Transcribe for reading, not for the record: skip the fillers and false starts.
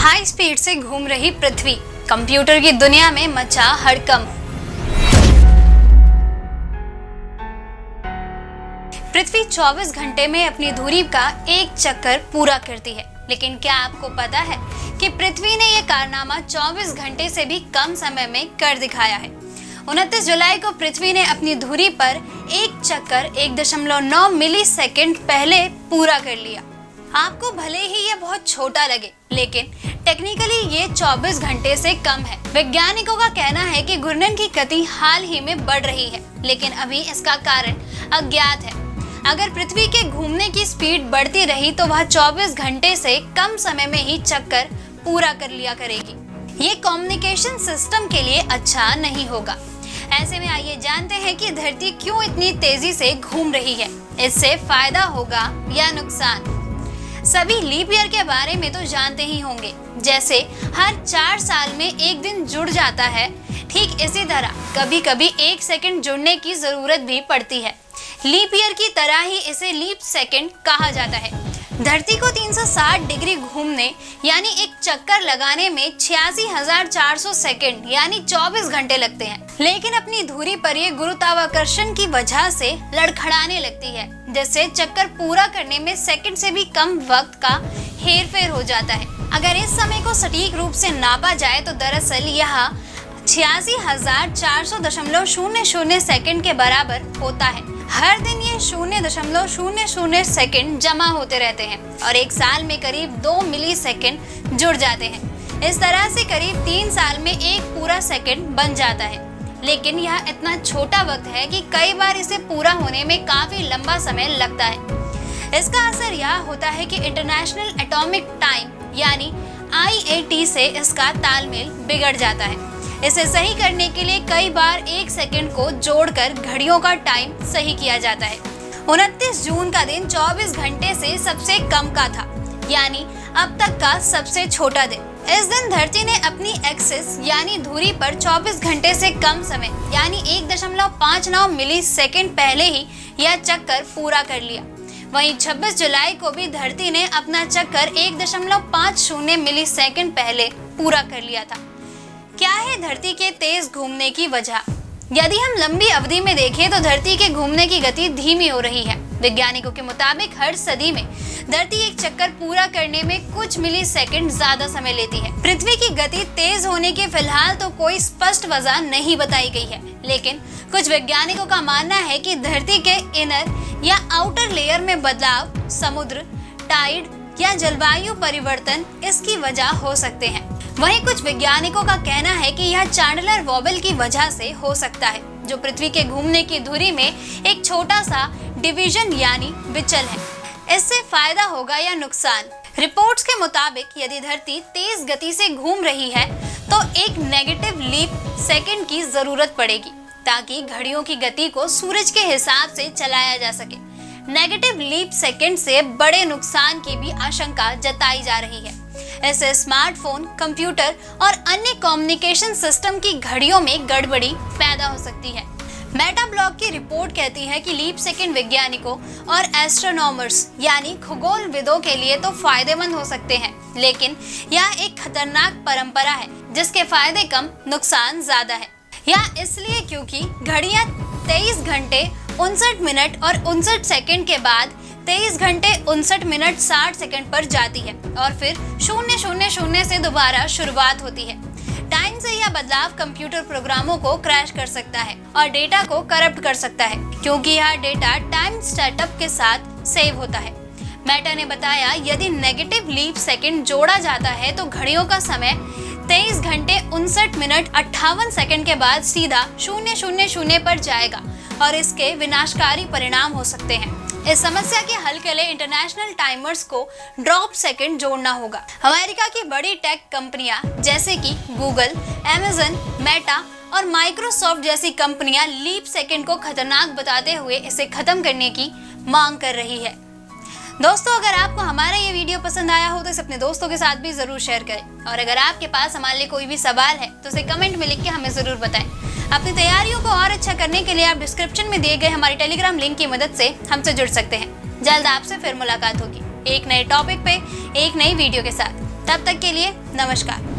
High speed से घूम रही पृथ्वी, कंप्यूटर की दुनिया में मचा हड़कंप। पृथ्वी 24 घंटे में अपनी धुरी का एक चक्कर पूरा करती है, लेकिन क्या आपको पता है कि पृथ्वी ने यह कारनामा 24 घंटे से भी कम समय में कर दिखाया है। 29 जुलाई को पृथ्वी ने अपनी धुरी पर एक चक्कर 1.9 मिली सेकेंड पहले पूरा कर लिया। आपको भले ही ये बहुत छोटा लगे, लेकिन टेक्निकली ये 24 घंटे से कम है। वैज्ञानिकों का कहना है कि घूर्णन की गति हाल ही में बढ़ रही है, लेकिन अभी इसका कारण अज्ञात है। अगर पृथ्वी के घूमने की स्पीड बढ़ती रही तो वह 24 घंटे से कम समय में ही चक्कर पूरा कर लिया करेगी। ये कम्युनिकेशन सिस्टम के लिए अच्छा नहीं होगा। ऐसे में आइए जानते हैं कि धरती क्यों इतनी तेजी से घूम रही है। इससे फायदा होगा या नुकसान। सभी लीप ईयर के बारे में तो जानते ही होंगे। जैसे हर 4 साल में एक दिन जुड़ जाता है, ठीक इसी तरह कभी कभी 1 सेकंड जुड़ने की जरूरत भी पड़ती है। लीप ईयर की तरह ही इसे लीप सेकंड कहा जाता है। धरती को 360 डिग्री घूमने यानी एक चक्कर लगाने में 86,400 सेकंड यानी 24 घंटे लगते हैं, लेकिन अपनी धुरी पर ये गुरुत्वाकर्षण की वजह से लड़खड़ाने लगती है, जिससे चक्कर पूरा करने में सेकंड से भी कम वक्त का हेरफेर हो जाता है। अगर इस समय को सटीक रूप से नापा जाए तो दरअसल यह 86,400.00 सेकंड के बराबर होता है। हर दिन ये 0.00 सेकंड जमा होते रहते हैं और एक साल में करीब 2 मिली सेकंड जुड़ जाते हैं। इस तरह से करीब 3 साल में एक पूरा सेकंड बन जाता है। लेकिन यह इतना छोटा वक्त है कि कई बार इसे पूरा होने में काफी लंबा समय लगता है। इसका असर यह होता है कि इंटरनेशनल एटॉमिक टाइम यानी IAT से इसका तालमेल बिगड़ जाता है। इसे सही करने के लिए कई बार 1 सेकंड को जोड़कर घड़ियों का टाइम सही किया जाता है। 29 जून का दिन 24 घंटे से सबसे कम का था, यानी अब तक का सबसे छोटा दिन। इस दिन धरती ने अपनी एक्सिस यानी धुरी पर 24 घंटे से कम समय यानी 1.59 मिली सेकेंड पहले ही यह चक्कर पूरा कर लिया। वहीं 26 जुलाई को भी धरती ने अपना चक्कर 1.50 मिली सेकेंड पहले पूरा कर लिया था। क्या है धरती के तेज घूमने की वजह? यदि हम लंबी अवधि में देखें तो धरती के घूमने की गति धीमी हो रही है। वैज्ञानिकों के मुताबिक हर सदी में धरती एक चक्कर पूरा करने में कुछ मिली सेकेंड ज्यादा समय लेती है। पृथ्वी की गति तेज होने की फिलहाल तो कोई स्पष्ट वजह नहीं बताई गई है, लेकिन कुछ वैज्ञानिकों का मानना है कि धरती के इनर या आउटर लेयर में बदलाव, समुद्र, टाइड या जलवायु परिवर्तन इसकी वजह हो सकते हैं। वहीं कुछ वैज्ञानिकों का कहना है कि यह चांडलर वॉबल की वजह से हो सकता है, जो पृथ्वी के घूमने की धुरी में एक छोटा सा डिवीजन यानी विचल है। इससे फायदा होगा या नुकसान? रिपोर्ट्स के मुताबिक यदि धरती तेज गति से घूम रही है तो एक नेगेटिव लीप सेकंड की जरूरत पड़ेगी, ताकि घड़ियों की गति को सूरज के हिसाब से चलाया जा सके। नेगेटिव लीप सेकंड से बड़े नुकसान की भी आशंका जताई जा रही है। ऐसे स्मार्टफोन, कंप्यूटर और अन्य कम्युनिकेशन सिस्टम की घड़ियों में गड़बड़ी पैदा हो सकती है। मेटा ब्लॉग की रिपोर्ट कहती है कि लीप सेकंड वैज्ञानिकों और एस्ट्रोनॉमर्स यानी खगोलविदों के लिए तो फायदेमंद हो सकते हैं, लेकिन यह एक खतरनाक परंपरा है जिसके फायदे कम, नुकसान ज्यादा है। यह इसलिए क्योंकि घड़ियां 23 घंटे 59 मिनट और 59 सेकंड के बाद 23 घंटे 59 मिनट 60 सेकंड पर जाती है और फिर 000 से दोबारा शुरुआत होती है। टाइम से यह बदलाव कंप्यूटर प्रोग्रामों को क्रैश कर सकता है और डेटा को करप्ट कर सकता है, क्योंकि यह डेटा टाइम सेटअप के साथ सेव होता है। मेटा ने बताया यदि नेगेटिव लीप सेकंड जोड़ा जाता है तो घड़ियों का समय 23 घंटे 59 मिनट 58 सेकंड के बाद सीधा 000 पर जाएगा और इसके विनाशकारी परिणाम हो सकते हैं। इस समस्या के हल के लिए इंटरनेशनल टाइमर्स को ड्रॉप सेकंड जोड़ना होगा। अमेरिका की बड़ी टेक कंपनियां जैसे कि गूगल, अमेज़न, मेटा और माइक्रोसॉफ्ट जैसी कंपनियां लीप सेकंड को खतरनाक बताते हुए इसे खत्म करने की मांग कर रही है। दोस्तों, अगर आपको हमारा ये वीडियो पसंद आया हो तो इसे अपने दोस्तों के साथ भी जरूर शेयर करें और अगर आपके पास हमारे लिए कोई भी सवाल है तो उसे कमेंट में लिख के हमें जरूर बताएं। अपनी तैयारियों को और अच्छा करने के लिए आप डिस्क्रिप्शन में दिए गए हमारे टेलीग्राम लिंक की मदद से हमसे जुड़ सकते हैं। जल्द आपसे फिर मुलाकात होगी एक नए टॉपिक पे एक नई वीडियो के साथ। तब तक के लिए नमस्कार।